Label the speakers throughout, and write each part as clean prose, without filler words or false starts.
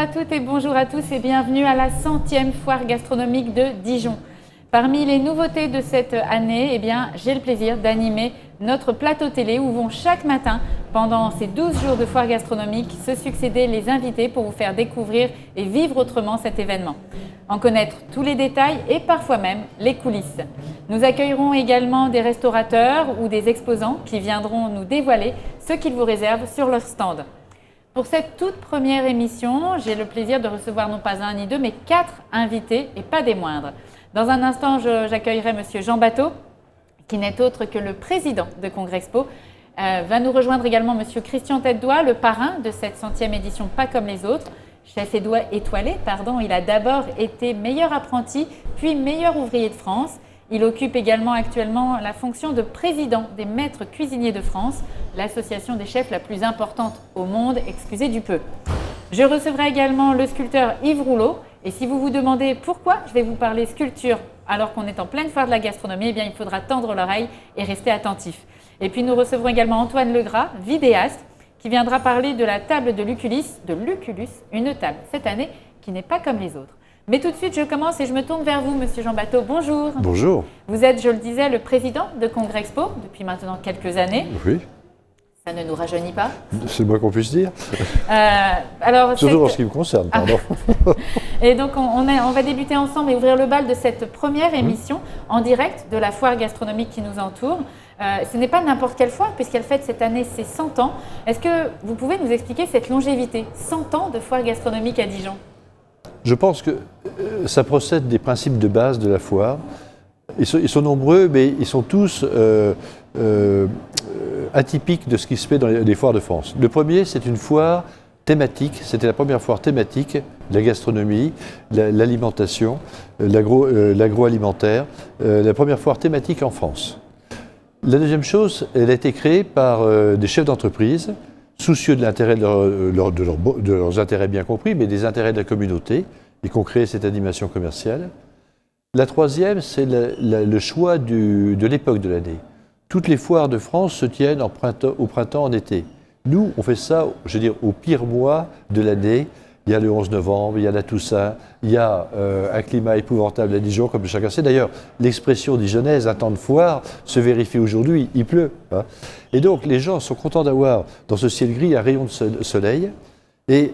Speaker 1: à toutes et bonjour à tous et bienvenue à la 100e foire gastronomique de Dijon. Parmi les nouveautés de cette année, j'ai le plaisir d'animer notre plateau télé où vont chaque matin, pendant ces 12 jours de foire gastronomique, se succéder les invités pour vous faire découvrir et vivre autrement cet événement. En connaître tous les détails et parfois même les coulisses. Nous accueillerons également des restaurateurs ou des exposants qui viendront nous dévoiler ce qu'ils vous réservent sur leur stand. Pour cette toute première émission, j'ai le plaisir de recevoir non pas un ni deux, mais 4 invités et pas des moindres. Dans un instant, j'accueillerai Monsieur Jean Bateau, qui n'est autre que le président de Congrexpo. Va nous rejoindre également Monsieur Christian Tête-Doigt, le parrain de cette 100e édition Pas comme les autres. Chef étoilé, il a d'abord été meilleur apprenti, puis meilleur ouvrier de France. Il occupe également actuellement la fonction de président des maîtres cuisiniers de France, l'association des chefs la plus importante au monde, excusez du peu. Je recevrai également le sculpteur Yves Rouleau. Et si vous vous demandez pourquoi je vais vous parler sculpture alors qu'on est en pleine foire de la gastronomie, il faudra tendre l'oreille et rester attentif. Et puis nous recevrons également Antoine Legras, vidéaste, qui viendra parler de la table de Lucullus, une table cette année qui n'est pas comme les autres. Mais tout de suite, je commence et je me tourne vers vous, Monsieur Jean Bateau. Bonjour.
Speaker 2: Bonjour.
Speaker 1: Vous êtes, je le disais, le président de Congrexpo depuis maintenant quelques années.
Speaker 2: Oui.
Speaker 1: Ça ne nous rajeunit pas.
Speaker 2: C'est le moins qu'on puisse dire. Surtout en ce qui me concerne, pardon.
Speaker 1: Et donc, on va débuter ensemble et ouvrir le bal de cette première émission en direct de la foire gastronomique qui nous entoure. Ce n'est pas n'importe quelle foire puisqu'elle fête cette année ses 100 ans. Est-ce que vous pouvez nous expliquer cette longévité, 100 ans de foire gastronomique à Dijon?
Speaker 2: Je pense que ça procède des principes de base de la foire. Ils sont nombreux, mais ils sont tous atypiques de ce qui se fait dans les foires de France. Le premier, c'est une foire thématique. C'était la première foire thématique de la gastronomie, l'alimentation, l'agroalimentaire. La première foire thématique en France. La deuxième chose, elle a été créée par des chefs d'entreprise, soucieux de l'intérêt de leurs intérêts bien compris, mais des intérêts de la communauté, et qui ont créé cette animation commerciale. La troisième, c'est le choix de l'époque de l'année. Toutes les foires de France se tiennent au printemps, en été. Nous, on fait ça, au pire mois de l'année. Il y a le 11 novembre, il y a la Toussaint, il y a un climat épouvantable à Dijon, comme chacun sait. D'ailleurs, l'expression dijonnaise, un temps de foire, se vérifie aujourd'hui, il pleut. Hein. Et donc, les gens sont contents d'avoir dans ce ciel gris un rayon de soleil, et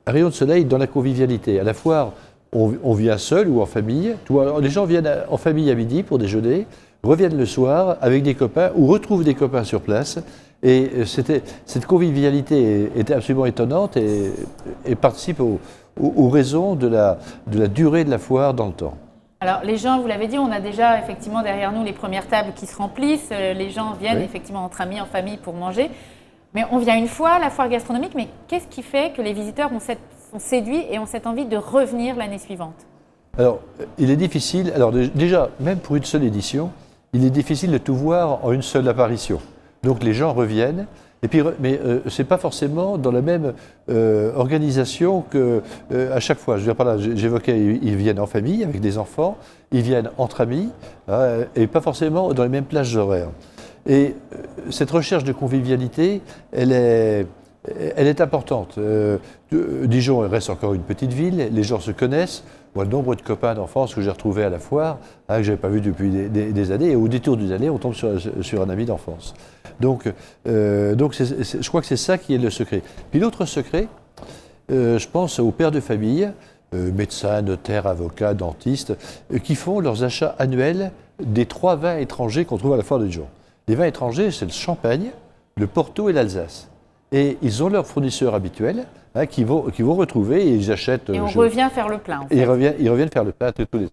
Speaker 2: un rayon de soleil dans la convivialité. À la foire, on vient seul ou en famille. Les gens viennent en famille à midi pour déjeuner, reviennent le soir avec des copains ou retrouvent des copains sur place. Et cette convivialité était absolument étonnante et participe aux raisons de la durée de la foire dans le temps.
Speaker 1: Alors les gens, vous l'avez dit, on a déjà effectivement derrière nous les premières tables qui se remplissent. Les gens viennent effectivement entre amis, en famille pour manger. Mais on vient une fois à la foire gastronomique, mais qu'est-ce qui fait que les visiteurs sont séduits et ont cette envie de revenir l'année suivante? Alors,
Speaker 2: il est difficile, déjà, même pour une seule édition, il est difficile de tout voir en une seule apparition. Donc les gens reviennent, mais ce n'est pas forcément dans la même organisation qu'à chaque fois. Je veux dire par là, j'évoquais, ils viennent en famille avec des enfants, ils viennent entre amis, et pas forcément dans les mêmes plages horaires. Et cette recherche de convivialité, elle est importante. Dijon reste encore une petite ville, les gens se connaissent. Moi, le nombre de copains d'enfance que j'ai retrouvés à la foire, que je n'avais pas vu depuis des années, et au détour d'une année, on tombe sur un ami d'enfance. Donc je crois que c'est ça qui est le secret. Puis l'autre secret, je pense aux pères de famille, médecins, notaires, avocats, dentistes, qui font leurs achats annuels des 3 vins étrangers qu'on trouve à la foire de Dijon. Les vins étrangers, c'est le Champagne, le Porto et l'Alsace. Et ils ont leurs fournisseurs habituels qui vont retrouver et ils achètent.
Speaker 1: Et on revient faire le plein. En fait.
Speaker 2: Ils reviennent faire le plein tous les ans.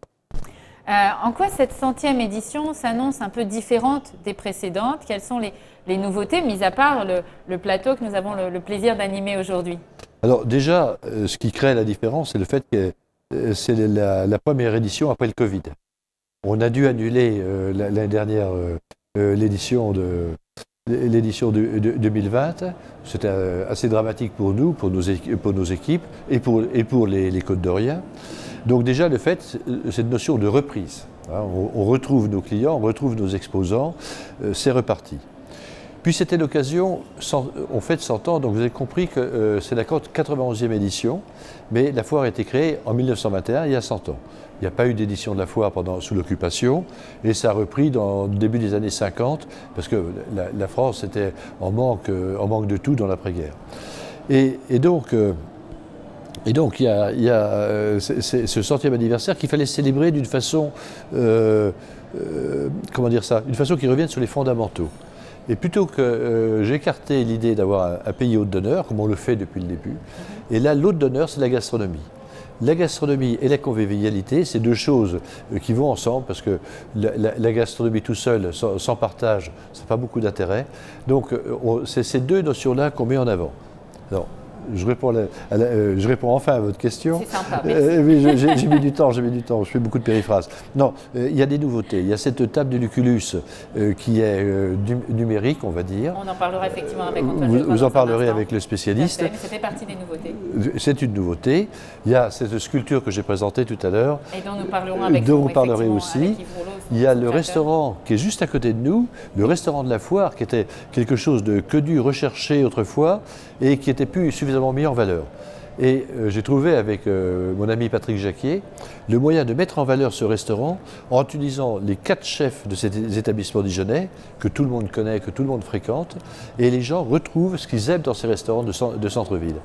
Speaker 1: En quoi cette 100e édition s'annonce un peu différente des précédentes? Quelles sont les nouveautés, mis à part le plateau que nous avons le plaisir d'animer aujourd'hui? Alors
Speaker 2: déjà, ce qui crée la différence, c'est le fait que c'est la première édition après le Covid. On a dû annuler l'année dernière l'édition de 2020, c'était assez dramatique pour nous, pour nos équipes et pour les Côtes-d'Orient. Donc déjà le fait, cette notion de reprise, on retrouve nos clients, on retrouve nos exposants, c'est reparti. Puis c'était l'occasion, on fête 100 ans, donc vous avez compris que c'est la 91e édition, mais la foire a été créée en 1921, il y a 100 ans. Il n'y a pas eu d'édition de la foire sous l'occupation, et ça a repris dans le début des années 50, parce que la France était en manque de tout dans l'après-guerre. Et donc, il y a ce 100e anniversaire qu'il fallait célébrer d'une façon, comment dire ça, d'une façon qui revienne sur les fondamentaux. Et plutôt que j'écartais l'idée d'avoir un pays hôte d'honneur, comme on le fait depuis le début, et là l'hôte d'honneur c'est la gastronomie. La gastronomie et la convivialité, c'est deux choses qui vont ensemble, parce que la gastronomie tout seul, sans partage, ça n'a pas beaucoup d'intérêt. Donc c'est ces deux notions-là qu'on met en avant. Alors, je réponds enfin à votre question.
Speaker 1: C'est sympa, merci.
Speaker 2: Oui, j'ai mis du temps, je fais beaucoup de périphrases. Non, il y a des nouveautés. Il y a cette table de Lucullus qui est numérique, on va dire.
Speaker 1: On en parlera effectivement avec Antoine.
Speaker 2: Vous en parlerez avec le spécialiste.
Speaker 1: Mais ça fait partie des nouveautés.
Speaker 2: C'est une nouveauté. Il y a cette sculpture que j'ai présentée tout à l'heure.
Speaker 1: Et dont nous parlerons avec
Speaker 2: dont vous parlerez aussi.
Speaker 1: Avec Yves Rouleau,
Speaker 2: il y a le restaurant qui est juste à côté de nous, le restaurant de la foire, qui était quelque chose de connu, recherché autrefois, et qui n'était plus suffisamment mis en valeur. Et j'ai trouvé avec mon ami Patrick Jacquier le moyen de mettre en valeur ce restaurant en utilisant les 4 chefs de ces établissements dijonnais que tout le monde connaît, que tout le monde fréquente, et les gens retrouvent ce qu'ils aiment dans ces restaurants de centre-ville.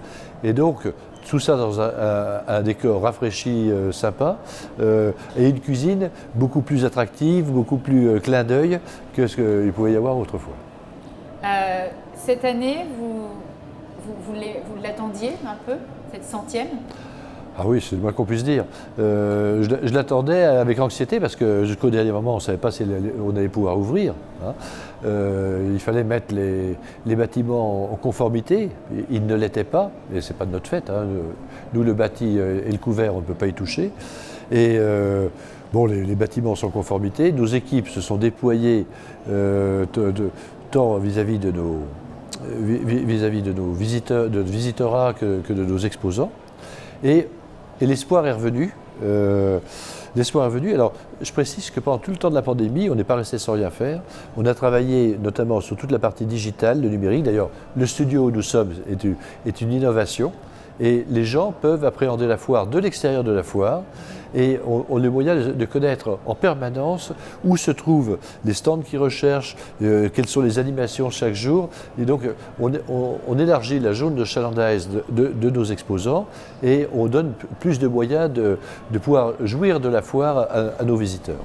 Speaker 2: Et donc, tout ça dans un décor rafraîchi, sympa, et une cuisine beaucoup plus attractive, beaucoup plus clin d'œil que ce qu'il pouvait y avoir autrefois.
Speaker 1: Cette année, vous l'attendiez un peu, cette 100e?
Speaker 2: Ah oui, c'est le moins qu'on puisse dire. Je l'attendais avec anxiété parce que jusqu'au dernier moment, on ne savait pas si on allait pouvoir ouvrir. Hein. Il fallait mettre les bâtiments en conformité. Ils ne l'étaient pas, et ce n'est pas de notre fait. Hein. Nous, le bâti et le couvert, on ne peut pas y toucher. Et bon, les bâtiments sont en conformité. Nos équipes se sont déployées tant vis-à-vis de nos visiteurs que de nos exposants. Et l'espoir est revenu. Alors, je précise que pendant tout le temps de la pandémie, on n'est pas resté sans rien faire. On a travaillé notamment sur toute la partie digitale, le numérique. D'ailleurs, le studio où nous sommes est une innovation. Et les gens peuvent appréhender la foire de l'extérieur de la foire et ont le moyen de connaître en permanence où se trouvent les stands qu'ils recherchent, quelles sont les animations chaque jour. Et donc, on élargit la zone de chalandise de nos exposants et on donne plus de moyens de pouvoir jouir de la foire à nos visiteurs.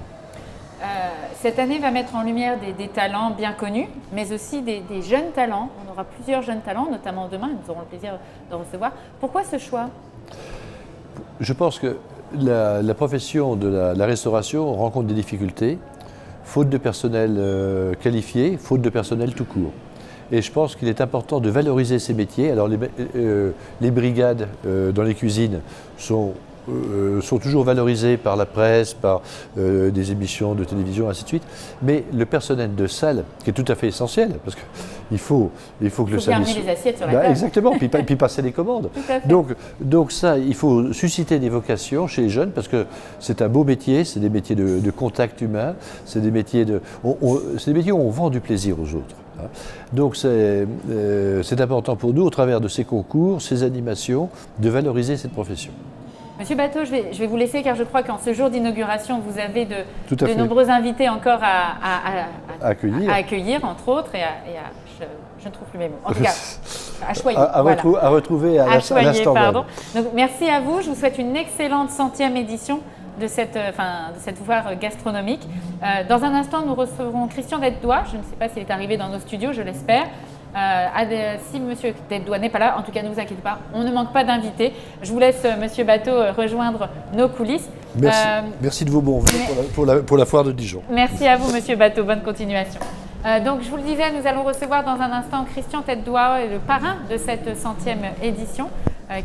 Speaker 1: Cette année va mettre en lumière des talents bien connus, mais aussi des jeunes talents. On aura plusieurs jeunes talents, notamment demain, nous aurons le plaisir de recevoir. Pourquoi ce choix?
Speaker 2: Je pense que la profession de la restauration rencontre des difficultés, faute de personnel qualifié, faute de personnel tout court. Et je pense qu'il est important de valoriser ces métiers. Alors les brigades dans les cuisines sont toujours valorisés par la presse, par des émissions de télévision, ainsi de suite. Mais le personnel de salle, qui est tout à fait essentiel, parce qu'il faut que le
Speaker 1: service... Il faut les assiettes sur la table.
Speaker 2: Exactement, puis passer les commandes. Donc ça, il faut susciter des vocations chez les jeunes, parce que c'est un beau métier, c'est des métiers de contact humain, c'est des métiers où on vend du plaisir aux autres. Donc c'est important pour nous, au travers de ces concours, ces animations, de valoriser cette profession.
Speaker 1: Monsieur Bateau, je vais vous laisser car je crois qu'en ce jour d'inauguration, vous avez de nombreux invités encore à accueillir, entre autres, et je ne trouve plus mes mots. En tout cas, à choyer.
Speaker 2: À retrouver à l'instant même.
Speaker 1: Donc, merci à vous. Je vous souhaite une excellente 100e édition de cette foire gastronomique. Dans un instant, nous recevrons Christian Detdois. Je ne sais pas s'il est arrivé dans nos studios, je l'espère. Si M. Detdois n'est pas là, en tout cas ne vous inquiétez pas, on ne manque pas d'invités. Je vous laisse, M. Bateau, rejoindre nos coulisses.
Speaker 2: Merci de vos bons vœux pour la foire de Dijon.
Speaker 1: Merci à vous, M. Bateau, bonne continuation. Donc je vous le disais, nous allons recevoir dans un instant Christian Detdois, le parrain de cette 100e édition,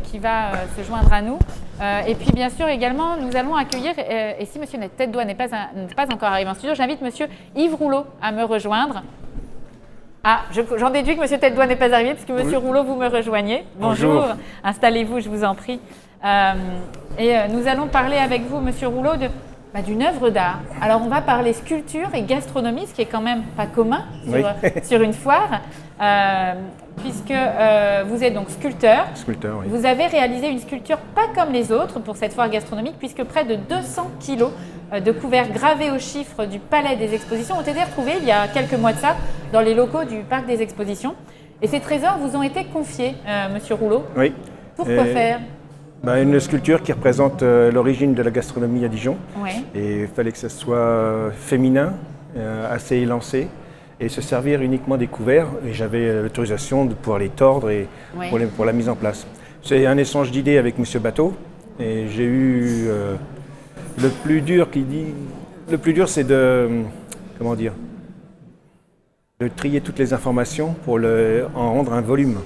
Speaker 1: qui va se joindre à nous. Et puis bien sûr également, nous allons accueillir, et si M. Detdois n'est pas encore arrivé en studio, j'invite M. Yves Rouleau à me rejoindre. Ah, j'en déduis que M. Detdois n'est pas arrivé, puisque M. Rouleau, vous me rejoignez. Bonjour. Installez-vous, je vous en prie. Et nous allons parler avec vous, M. Rouleau, d'une œuvre d'art. Alors on va parler sculpture et gastronomie, ce qui est quand même pas commun sur une foire, puisque vous êtes donc sculpteur.
Speaker 3: Sculpteur, oui.
Speaker 1: Vous avez réalisé une sculpture pas comme les autres pour cette foire gastronomique, puisque près de 200 kilos de couverts gravés aux chiffres du Palais des Expositions ont été retrouvés il y a quelques mois de ça dans les locaux du Parc des Expositions. Et ces trésors vous ont été confiés, Monsieur Rouleau.
Speaker 3: Oui.
Speaker 1: Pourquoi faire?
Speaker 3: Une sculpture qui représente l'origine de la gastronomie à Dijon.
Speaker 1: Oui.
Speaker 3: Et il fallait que ce soit féminin, assez élancé, et se servir uniquement des couverts. Et j'avais l'autorisation de pouvoir les tordre et pour la mise en place. C'est un échange d'idées avec M. Bateau. Et j'ai eu le plus dur c'est de, comment dire, de trier toutes les informations pour en rendre un volume.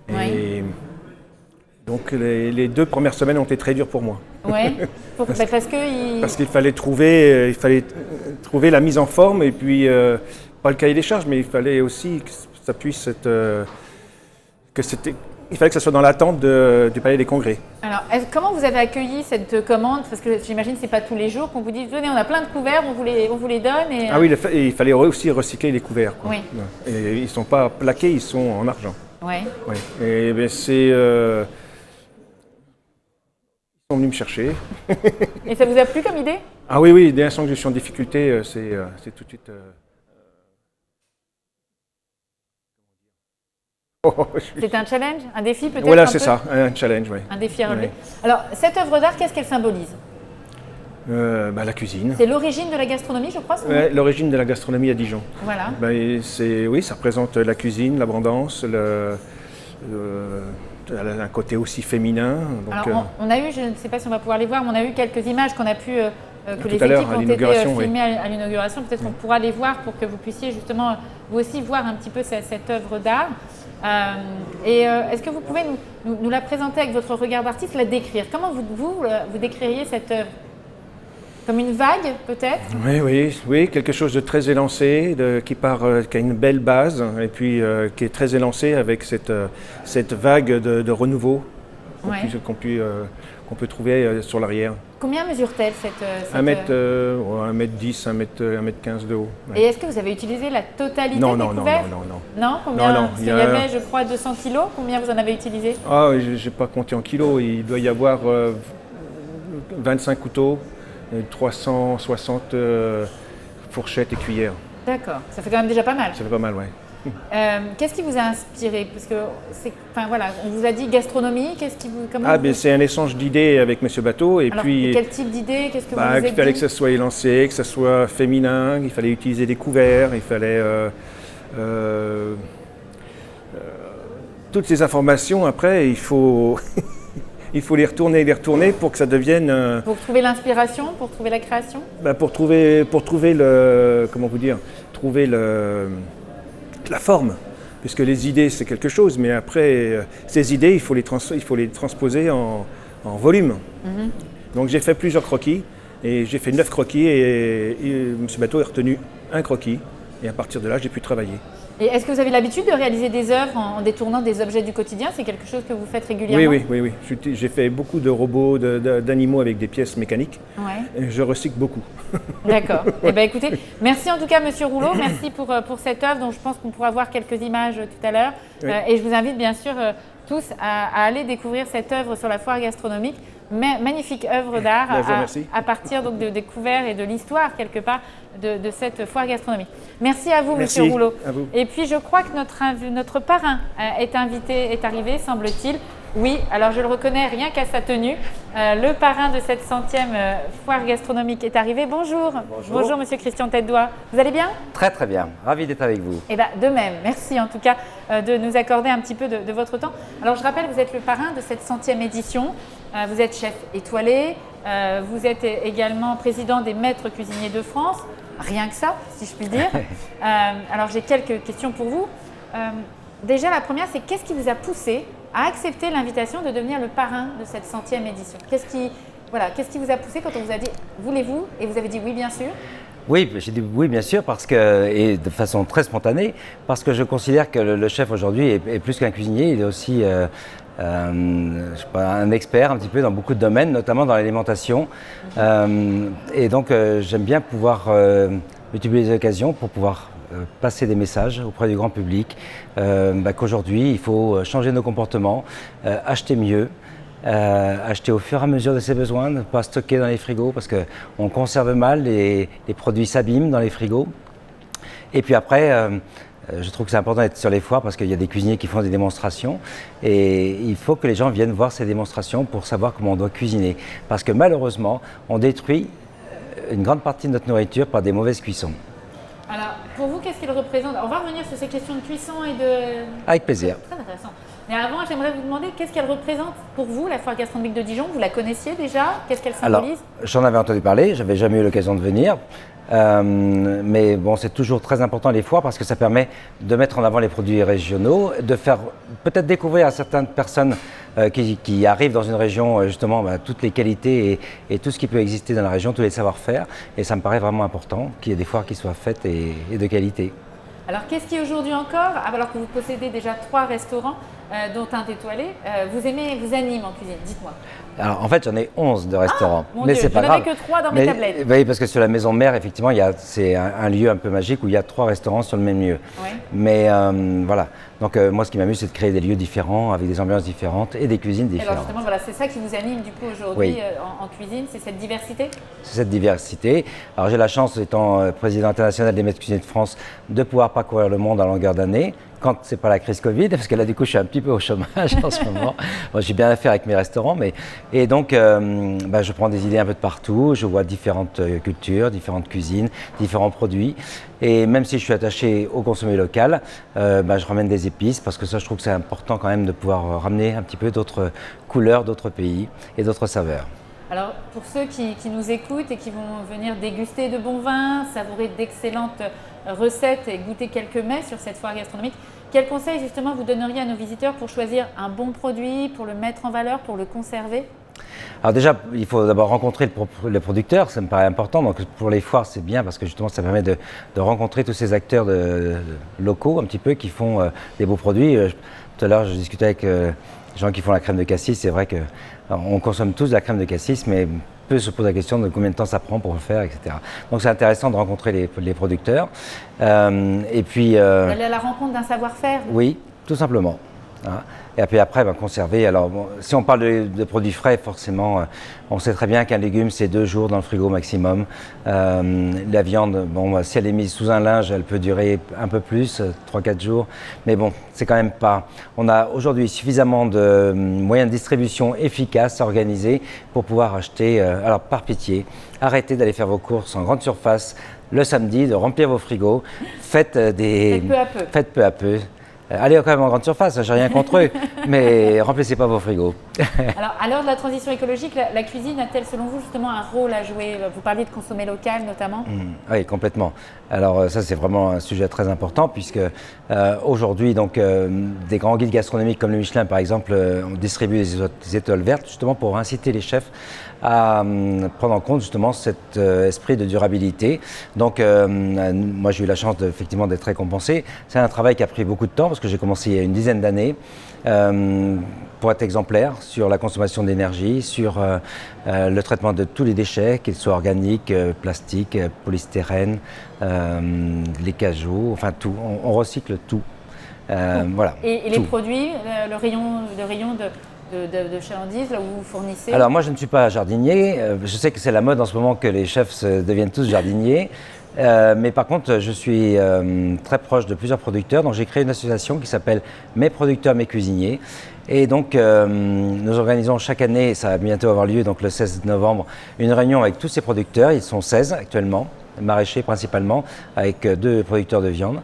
Speaker 3: Et donc les 2 premières semaines ont été très dures pour moi.
Speaker 1: Oui, parce
Speaker 3: qu'il fallait trouver la mise en forme et puis pas le cahier des charges, mais il fallait aussi que ça puisse être il fallait que ça soit dans l'attente du Palais des Congrès.
Speaker 1: Alors, comment vous avez accueilli cette commande? Parce que j'imagine que ce n'est pas tous les jours qu'on vous dit tenez, on a plein de couverts, on vous les donne. Et...
Speaker 3: Ah oui, il fallait aussi recycler les couverts. Quoi.
Speaker 1: Oui.
Speaker 3: Et ils ne sont pas plaqués, ils sont en argent.
Speaker 1: Oui.
Speaker 3: Et bien, ils sont venus me chercher.
Speaker 1: Et ça vous a plu comme idée?
Speaker 3: Ah oui, dès l'instant que je suis en difficulté, c'est tout de suite...
Speaker 1: C'est un challenge, un défi peut-être?
Speaker 3: Voilà, c'est ça, un challenge, oui.
Speaker 1: Un défi à relever. Alors, cette œuvre d'art, qu'est-ce qu'elle symbolise?
Speaker 3: La cuisine.
Speaker 1: C'est l'origine de la gastronomie, je crois?
Speaker 3: L'origine de la gastronomie à Dijon.
Speaker 1: Voilà.
Speaker 3: Oui, ça représente la cuisine, l'abondance, un côté aussi féminin. Donc,
Speaker 1: alors, on a eu, je ne sais pas si on va pouvoir les voir, mais on a eu quelques images qu'on a pu, que les équipes ont été filmées à l'inauguration. Peut-être qu'on pourra les voir pour que vous puissiez justement, vous aussi, voir un petit peu cette œuvre d'art. Est-ce que vous pouvez nous la présenter avec votre regard d'artiste, la décrire? Comment vous décririez cette œuvre? Comme une vague, peut-être?
Speaker 3: Oui, quelque chose de très élancé, qui a une belle base, et puis qui est très élancé avec cette vague de renouveau qu'on peut trouver sur l'arrière.
Speaker 1: Combien mesure-t-elle cette
Speaker 3: 1m10, 1m15 de haut. Ouais.
Speaker 1: Et est-ce que vous avez utilisé la totalité des couverts? Non. Combien?
Speaker 3: Non.
Speaker 1: Parce qu'il y avait, je crois, 200 kilos. Combien vous en avez utilisé?
Speaker 3: Ah, j'ai pas compté en kilos. Il doit y avoir 25 couteaux, 360 fourchettes et cuillères.
Speaker 1: D'accord. Ça fait quand même déjà pas mal.
Speaker 3: Ça fait pas mal, oui.
Speaker 1: Qu'est-ce qui vous a inspiré? Parce que on vous a dit gastronomie.
Speaker 3: C'est un échange d'idées avec M. Bateau. Et
Speaker 1: alors,
Speaker 3: puis,
Speaker 1: quel type d'idées? Qu'est-ce que vous avez dit?
Speaker 3: Il fallait que ça soit élancé, que ça soit féminin, il fallait utiliser des couverts, il fallait toutes ces informations. Après, il faut il faut les retourner pour que ça devienne.
Speaker 1: Pour trouver l'inspiration, pour trouver la création.
Speaker 3: Pour trouver la forme, puisque les idées c'est quelque chose, mais après ces idées il faut les transposer en volume. Donc j'ai fait plusieurs croquis et j'ai fait 9 croquis et M. Bateau a retenu un croquis et à partir de là j'ai pu travailler.
Speaker 1: Et est-ce que vous avez l'habitude de réaliser des œuvres en détournant des objets du quotidien? C'est quelque chose que vous faites régulièrement?
Speaker 3: Oui. J'ai fait beaucoup de robots, d'animaux avec des pièces mécaniques. Et je recycle beaucoup. D'accord.
Speaker 1: Eh bien, écoutez, merci en tout cas, Monsieur Rouleau. Merci pour cette œuvre dont je pense qu'on pourra voir quelques images tout à l'heure. Et je vous invite bien sûr tous à aller découvrir cette œuvre sur la foire gastronomique. Magnifique œuvre d'art à partir donc des couverts et de l'histoire quelque part de cette foire gastronomique. Merci à vous, Monsieur Rouleau.
Speaker 3: À vous.
Speaker 1: Et puis je crois que notre parrain est arrivé, semble-t-il. Oui, alors je le reconnais rien qu'à sa tenue. Le parrain de cette 100e foire gastronomique est arrivé. Bonjour. Bonjour, Monsieur Christian Tête-Doigt. Vous allez bien?
Speaker 4: Très très bien, ravi d'être avec vous.
Speaker 1: Eh bien, de même, merci en tout cas de nous accorder un petit peu de votre temps. Alors je rappelle, vous êtes le parrain de cette 100e édition. Vous êtes chef étoilé, vous êtes également président des maîtres cuisiniers de France. Rien que ça, si je puis dire. Alors j'ai quelques questions pour vous. Déjà, la première, c'est qu'est-ce qui vous a poussé à accepter l'invitation de devenir le parrain de cette 100e édition? Qu'est-ce qui vous a poussé quand on vous a dit « voulez-vous » et vous avez dit « oui, bien sûr ».
Speaker 4: Oui, j'ai dit oui, bien sûr, et de façon très spontanée, parce que je considère que le chef aujourd'hui est plus qu'un cuisinier, il est aussi je suis pas un expert un petit peu dans beaucoup de domaines, notamment dans l'alimentation. Et donc j'aime bien pouvoir multiplier les occasions pour pouvoir passer des messages auprès du grand public, qu'aujourd'hui il faut changer nos comportements, acheter mieux, acheter au fur et à mesure de ses besoins, ne pas stocker dans les frigos parce qu'on conserve mal, les produits s'abîment dans les frigos. Et puis après, je trouve que c'est important d'être sur les foires parce qu'il y a des cuisiniers qui font des démonstrations et il faut que les gens viennent voir ces démonstrations pour savoir comment on doit cuisiner. Parce que malheureusement, on détruit une grande partie de notre nourriture par des mauvaises cuissons.
Speaker 1: Alors, pour vous, qu'est-ce qu'il représente? On va revenir sur ces questions de cuisson et de...
Speaker 4: Avec plaisir.
Speaker 1: Très intéressant. Mais avant, j'aimerais vous demander qu'est-ce qu'elle représente pour vous, la foire gastronomique de Dijon? Vous la connaissiez déjà? Qu'est-ce qu'elle symbolise?
Speaker 4: Alors, j'en avais entendu parler, j'avais jamais eu l'occasion de venir. Mais bon, c'est toujours très important les foires parce que ça permet de mettre en avant les produits régionaux, de faire peut-être découvrir à certaines personnes qui arrivent dans une région justement toutes les qualités et tout ce qui peut exister dans la région, tous les savoir-faire. Et ça me paraît vraiment important qu'il y ait des foires qui soient faites et de qualité.
Speaker 1: Alors, qu'est-ce qui aujourd'hui encore, alors que vous possédez déjà 3 restaurants, dont un étoilé, vous anime en cuisine? Dites-moi.
Speaker 4: Alors, en fait, j'en ai 11 de restaurants.
Speaker 1: Ah, mon
Speaker 4: mais
Speaker 1: Dieu,
Speaker 4: c'est pas grave.
Speaker 1: Je n'avais que 3 dans mes tablettes.
Speaker 4: Oui, parce que sur la maison mère, effectivement, c'est un lieu un peu magique où il y a 3 restaurants sur le même lieu.
Speaker 1: Oui.
Speaker 4: Mais voilà. Donc, moi, ce qui m'amuse, c'est de créer des lieux différents, avec des ambiances différentes et des cuisines différentes.
Speaker 1: Alors, justement, voilà, c'est ça qui vous anime du coup aujourd'hui
Speaker 4: Oui.
Speaker 1: en cuisine, c'est cette diversité?
Speaker 4: C'est cette diversité. Alors, j'ai la chance, étant président international des maîtres cuisiniers de France, de pouvoir parcourir le monde à longueur d'année. Quand c'est pas la crise Covid, parce que là du coup je suis un petit peu au chômage en ce moment. Bon, j'ai bien à faire avec mes restaurants, et donc je prends des idées un peu de partout, je vois différentes cultures, différentes cuisines, différents produits. Et même si je suis attaché au consommé local, je ramène des épices parce que ça je trouve que c'est important quand même de pouvoir ramener un petit peu d'autres couleurs, d'autres pays et d'autres saveurs.
Speaker 1: Alors, pour ceux qui nous écoutent et qui vont venir déguster de bons vins, savourer d'excellentes recettes et goûter quelques mets sur cette foire gastronomique, quels conseils justement vous donneriez à nos visiteurs pour choisir un bon produit, pour le mettre en valeur, pour le conserver?
Speaker 4: Alors déjà, il faut d'abord rencontrer le producteur, ça me paraît important. Donc pour les foires, c'est bien parce que justement, ça permet de rencontrer tous ces acteurs locaux un petit peu qui font des beaux produits. Tout à l'heure, je discutais avec les gens qui font la crème de cassis. C'est vrai qu'on consomme tous de la crème de cassis, mais peu se pose la question de combien de temps ça prend pour le faire, etc. Donc c'est intéressant de rencontrer les producteurs. Et puis,
Speaker 1: aller à la rencontre d'un savoir-faire?
Speaker 4: Oui, tout simplement. Hein. Et puis après, conserver. Alors, si on parle de produits frais, forcément, on sait très bien qu'un légume, c'est 2 jours dans le frigo maximum. La viande, si elle est mise sous un linge, elle peut durer un peu plus, 3-4 jours. Mais bon, c'est quand même pas... On a aujourd'hui suffisamment de moyens de distribution efficaces, organisés, pour pouvoir acheter... alors, par pitié, arrêtez d'aller faire vos courses en grande surface le samedi, de remplir vos frigos. Faites peu à peu.
Speaker 1: Faites peu à peu.
Speaker 4: Allez quand même en grande surface, j'ai rien contre eux, mais remplissez pas vos frigos.
Speaker 1: Alors, à l'heure de la transition écologique, la cuisine a-t-elle selon vous justement un rôle à jouer? Vous parliez de consommer local notamment.
Speaker 4: Oui, complètement. Alors ça c'est vraiment un sujet très important puisque aujourd'hui des grands guides gastronomiques comme le Michelin par exemple on distribue des étoiles vertes justement pour inciter les chefs à prendre en compte justement cet esprit de durabilité. Donc moi j'ai eu la chance effectivement d'être récompensé. C'est un travail qui a pris beaucoup de temps parce que j'ai commencé il y a une dizaine d'années pour être exemplaire sur la consommation d'énergie, sur le traitement de tous les déchets, qu'ils soient organiques, plastiques, polystyrène, les cajots, enfin tout. On recycle tout. Voilà.
Speaker 1: Et les produits, le rayon de chalandise là où vous fournissez?
Speaker 4: Alors moi je ne suis pas jardinier, je sais que c'est la mode en ce moment que les chefs deviennent tous jardiniers, mais par contre je suis très proche de plusieurs producteurs, donc j'ai créé une association qui s'appelle Mes producteurs, mes cuisiniers. Et donc nous organisons chaque année, ça va bientôt avoir lieu donc le 16 novembre, une réunion avec tous ces producteurs, ils sont 16 actuellement, maraîchers principalement, avec 2 producteurs de viande.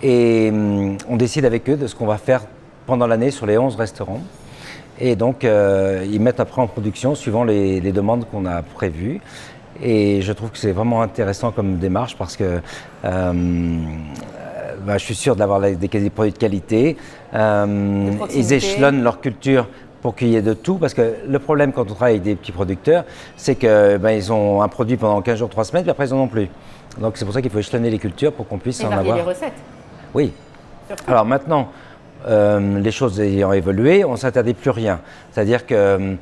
Speaker 4: Et on décide avec eux de ce qu'on va faire pendant l'année sur les 11 restaurants. Et donc, ils mettent après en production suivant les demandes qu'on a prévues. Et je trouve que c'est vraiment intéressant comme démarche parce que je suis sûr d'avoir des produits de qualité. Ils échelonnent leur culture pour qu'il y ait de tout. Parce que le problème quand on travaille avec des petits producteurs, c'est qu'ils ont un produit pendant 15 jours, 3 semaines, puis après ils n'en ont plus. Donc c'est pour ça qu'il faut échelonner les cultures pour qu'on puisse en avoir.
Speaker 1: Et varier les recettes.
Speaker 4: Oui.
Speaker 1: Surtout.
Speaker 4: Alors maintenant, les choses ayant évolué, on ne s'interdit plus rien. C'est-à-dire que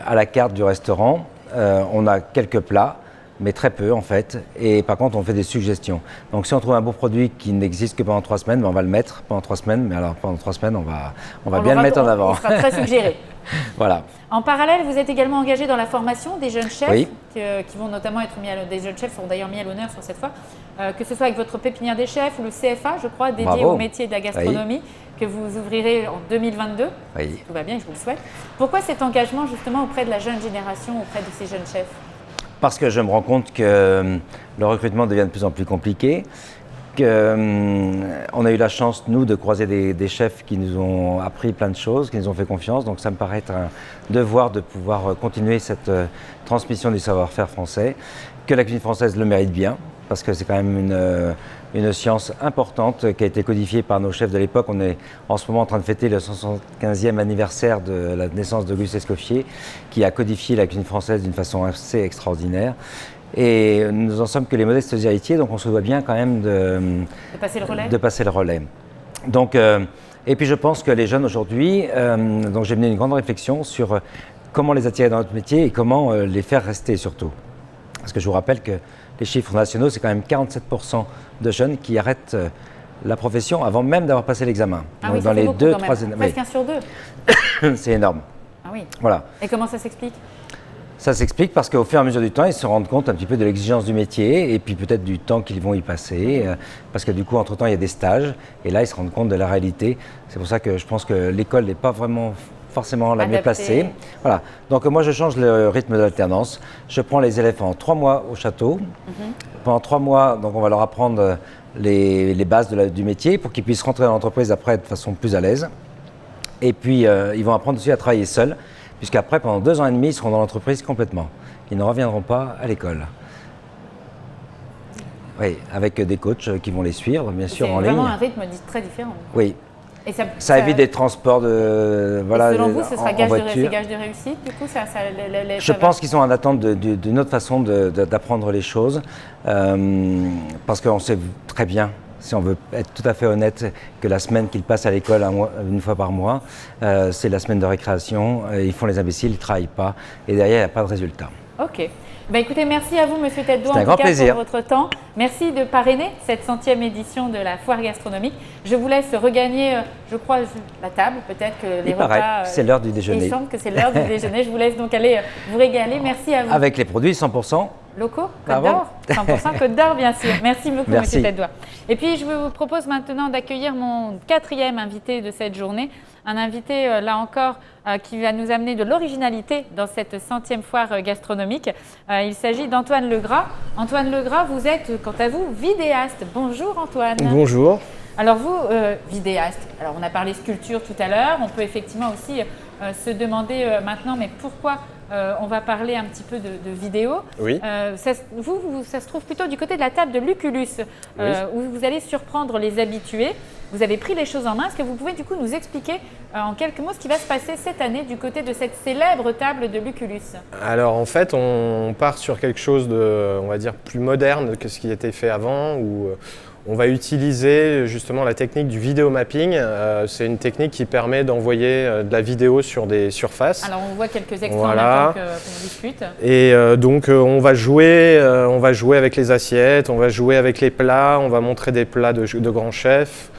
Speaker 4: à la carte du restaurant, on a quelques plats, mais très peu en fait, et par contre on fait des suggestions. Donc si on trouve un beau produit qui n'existe que pendant 3 semaines, ben, on va le mettre pendant 3 semaines, mais alors pendant 3 semaines on va bien le mettre en avant.
Speaker 1: Il sera très suggéré.
Speaker 4: Voilà.
Speaker 1: En parallèle, vous êtes également engagé dans la formation des jeunes chefs,
Speaker 4: oui.
Speaker 1: qui vont notamment être mis des jeunes chefs sont d'ailleurs mis à l'honneur sur cette fois, que ce soit avec votre pépinière des chefs ou le CFA, je crois, dédié
Speaker 4: Bravo.
Speaker 1: au métier de la gastronomie, que vous ouvrirez en 2022.
Speaker 4: Oui.
Speaker 1: Tout va bien, je vous le souhaite. Pourquoi cet engagement justement auprès de la jeune génération, auprès de ces jeunes chefs?
Speaker 4: Parce que je me rends compte que le recrutement devient de plus en plus compliqué, qu'on a eu la chance, nous, de croiser des chefs qui nous ont appris plein de choses, qui nous ont fait confiance. Donc ça me paraît être un devoir de pouvoir continuer cette transmission du savoir-faire français, que la cuisine française le mérite bien, parce que c'est quand même une science importante qui a été codifiée par nos chefs de l'époque. On est en ce moment en train de fêter le 175e anniversaire de la naissance d'Auguste Escoffier, qui a codifié la cuisine française d'une façon assez extraordinaire. Et nous en sommes que les modestes héritiers, donc on se doit bien quand même de passer le relais. Donc, et puis je pense que les jeunes aujourd'hui, donc j'ai mené une grande réflexion sur comment les attirer dans notre métier et comment les faire rester surtout. Parce que je vous rappelle que les chiffres nationaux, c'est quand même 47% de jeunes qui arrêtent la profession avant même d'avoir passé l'examen.
Speaker 1: Ah
Speaker 4: donc
Speaker 1: oui,
Speaker 4: dans les
Speaker 1: 2-3 années. Presque 1 sur 2.
Speaker 4: C'est énorme.
Speaker 1: Ah oui.
Speaker 4: Voilà.
Speaker 1: Et comment ça s'explique?
Speaker 4: Ça s'explique parce qu'au fur et à mesure du temps, ils se rendent compte un petit peu de l'exigence du métier et puis peut-être du temps qu'ils vont y passer. Parce que du coup, entre-temps, il y a des stages et là, ils se rendent compte de la réalité. C'est pour ça que je pense que l'école n'est pas vraiment forcément la mieux placée. Voilà. Donc moi, je change le rythme de l'alternance. Je prends les élèves pendant 3 mois au château. Pendant 3 mois, donc on va leur apprendre les bases du métier pour qu'ils puissent rentrer dans l'entreprise après de façon plus à l'aise. Et puis, ils vont apprendre aussi à travailler seuls. Puisqu'après, pendant 2 ans et demi, ils seront dans l'entreprise complètement. Ils ne reviendront pas à l'école. Oui, avec des coachs qui vont les suivre, bien sûr, en ligne.
Speaker 1: C'est vraiment un rythme très différent.
Speaker 4: Oui.
Speaker 1: Et
Speaker 4: ça évite des transports de
Speaker 1: voilà. Et selon vous, ce sera gage de réussite, du coup,
Speaker 4: je pense qu'ils sont en attente d'une autre façon d'apprendre les choses, parce qu'on sait très bien, si on veut être tout à fait honnête, que la semaine qu'ils passent à l'école une fois par mois, c'est la semaine de récréation. Ils font les imbéciles, ils ne travaillent pas, et derrière, il n'y a pas de résultat.
Speaker 1: Ok. Ben écoutez, merci à vous, Monsieur Tête-Doigt,
Speaker 4: en tout cas,
Speaker 1: pour votre temps. Merci de parrainer cette 100e édition de la foire gastronomique. Je vous laisse regagner, je crois, la table. Peut-être que les repas...
Speaker 4: c'est l'heure du déjeuner.
Speaker 1: Il semble que c'est l'heure du déjeuner. Je vous laisse donc aller vous régaler. Merci à vous.
Speaker 4: Avec les produits 100%
Speaker 1: locaux, Côte d'Or, 100% Côte d'Or, bien sûr. Merci beaucoup, Monsieur Tête-Doigt. Et puis, je vous propose maintenant d'accueillir mon 4e invité de cette journée. Un invité, là encore, qui va nous amener de l'originalité dans cette 100e foire gastronomique. Il s'agit d'Antoine Legras. Antoine Legras, vous êtes, quant à vous, vidéaste. Bonjour Antoine.
Speaker 5: Bonjour.
Speaker 1: Alors vous, vidéaste, alors on a parlé sculpture tout à l'heure, on peut effectivement aussi se demander maintenant, mais pourquoi on va parler un petit peu de vidéo.
Speaker 5: Oui.
Speaker 1: Ça se trouve plutôt du côté de la table de Lucullus,
Speaker 5: oui.
Speaker 1: Où vous allez surprendre les habitués. Vous avez pris les choses en main. Est-ce que vous pouvez du coup nous expliquer en quelques mots ce qui va se passer cette année du côté de cette célèbre table de Lucullus?
Speaker 5: Alors en fait, on part sur quelque chose de, on va dire, plus moderne que ce qui était fait avant, où on va utiliser justement la technique du vidéo mapping. C'est une technique qui permet d'envoyer de la vidéo sur des surfaces.
Speaker 1: Alors on voit quelques extraits
Speaker 5: voilà.
Speaker 1: en même temps qu'on discute.
Speaker 5: Et donc on va jouer avec les assiettes, on va jouer avec les plats, on va montrer des plats de grands chefs.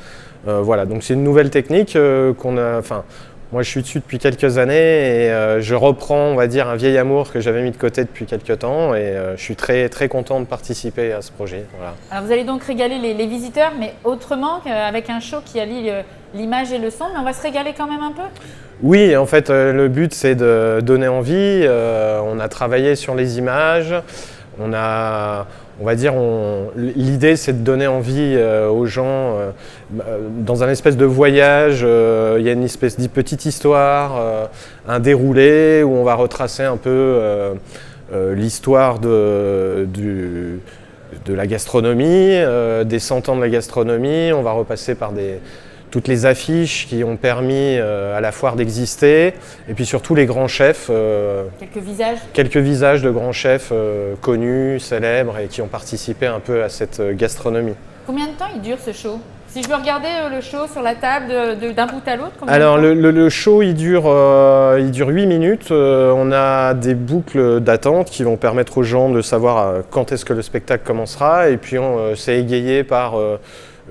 Speaker 5: Voilà, donc c'est une nouvelle technique qu'on a. Enfin, moi je suis dessus depuis quelques années et je reprends, on va dire, un vieil amour que j'avais mis de côté depuis quelques temps et je suis très très content de participer à ce projet. Voilà.
Speaker 1: Alors vous allez donc régaler les visiteurs, mais autrement qu'avec un show qui allie l'image et le son, mais on va se régaler quand même un peu?
Speaker 5: Oui, en fait, le but c'est de donner envie. On a travaillé sur les images, on va dire, l'idée c'est de donner envie aux gens dans un espèce de voyage. Il y a une espèce de petite histoire, un déroulé où on va retracer un peu l'histoire de la gastronomie, des 100 ans de la gastronomie. On va repasser par toutes les affiches qui ont permis à la foire d'exister, et puis surtout les grands chefs. Quelques visages de grands chefs connus, célèbres, et qui ont participé un peu à cette gastronomie.
Speaker 1: Combien de temps il dure ce show? Si je veux regarder le show sur la table d'un bout à l'autre,
Speaker 5: alors le show il dure 8 minutes. On a des boucles d'attente qui vont permettre aux gens de savoir quand est-ce que le spectacle commencera, et puis c'est égayé par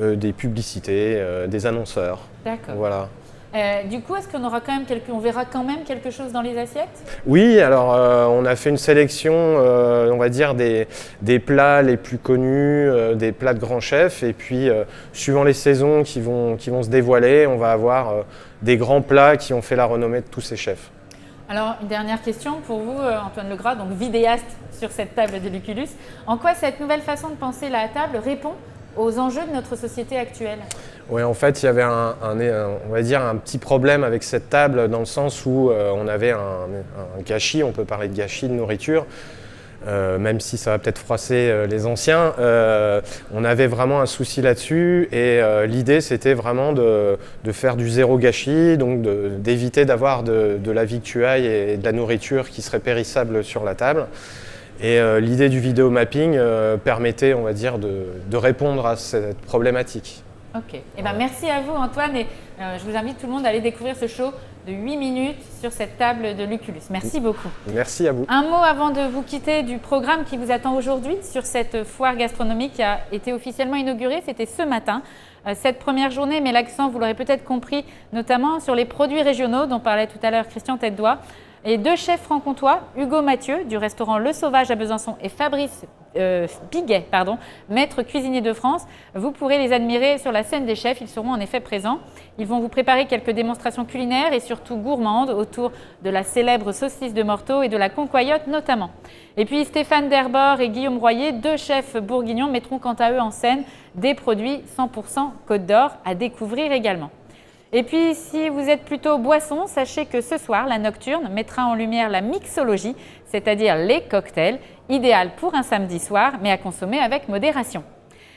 Speaker 5: des publicités, des annonceurs.
Speaker 1: D'accord.
Speaker 5: Voilà.
Speaker 1: Du coup, est-ce qu'on aura quand même on verra quand même quelque chose dans les assiettes?
Speaker 5: Oui, alors on a fait une sélection, on va dire, des plats les plus connus, des plats de grands chefs, et puis suivant les saisons qui vont se dévoiler, on va avoir des grands plats qui ont fait la renommée de tous ces chefs.
Speaker 1: Alors, une dernière question pour vous, Antoine Legras, donc vidéaste sur cette table de Lucullus. En quoi cette nouvelle façon de penser la table répond aux enjeux de notre société actuelle?
Speaker 5: Oui, en fait, il y avait on va dire un petit problème avec cette table, dans le sens où on avait un gâchis, on peut parler de gâchis de nourriture, même si ça va peut-être froisser les anciens. On avait vraiment un souci là-dessus, et l'idée c'était vraiment de faire du zéro gâchis, donc d'éviter d'avoir de la victuaille et de la nourriture qui serait périssable sur la table. Et l'idée du vidéo mapping permettait, on va dire, de répondre à cette problématique.
Speaker 1: Ok. Eh ben, merci à vous, Antoine, et je vous invite tout le monde à aller découvrir ce show de 8 minutes sur cette table de Lucullus. Merci beaucoup.
Speaker 5: Merci à vous.
Speaker 1: Un mot avant de vous quitter du programme qui vous attend aujourd'hui sur cette foire gastronomique qui a été officiellement inaugurée. C'était ce matin. Cette première journée met l'accent, vous l'aurez peut-être compris, notamment sur les produits régionaux dont parlait tout à l'heure Christian Tête-Doigt. Et deux chefs franc-comtois, Hugo Mathieu du restaurant Le Sauvage à Besançon et Fabrice Piguet, maître cuisinier de France. Vous pourrez les admirer sur la scène des chefs, ils seront en effet présents. Ils vont vous préparer quelques démonstrations culinaires et surtout gourmandes autour de la célèbre saucisse de Morteau et de la concoyote notamment. Et puis Stéphane Derbord et Guillaume Royer, deux chefs bourguignons, mettront quant à eux en scène des produits 100% Côte d'Or à découvrir également. Et puis, si vous êtes plutôt boisson, sachez que ce soir, la Nocturne mettra en lumière la mixologie, c'est-à-dire les cocktails, idéal pour un samedi soir, mais à consommer avec modération.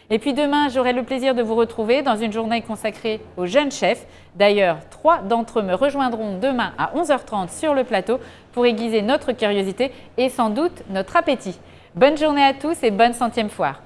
Speaker 1: Et puis demain, j'aurai le plaisir de vous retrouver dans une journée consacrée aux jeunes chefs. D'ailleurs, 3 d'entre eux me rejoindront demain à 11h30 sur le plateau pour aiguiser notre curiosité et sans doute notre appétit. Bonne journée à tous et bonne 100e foire.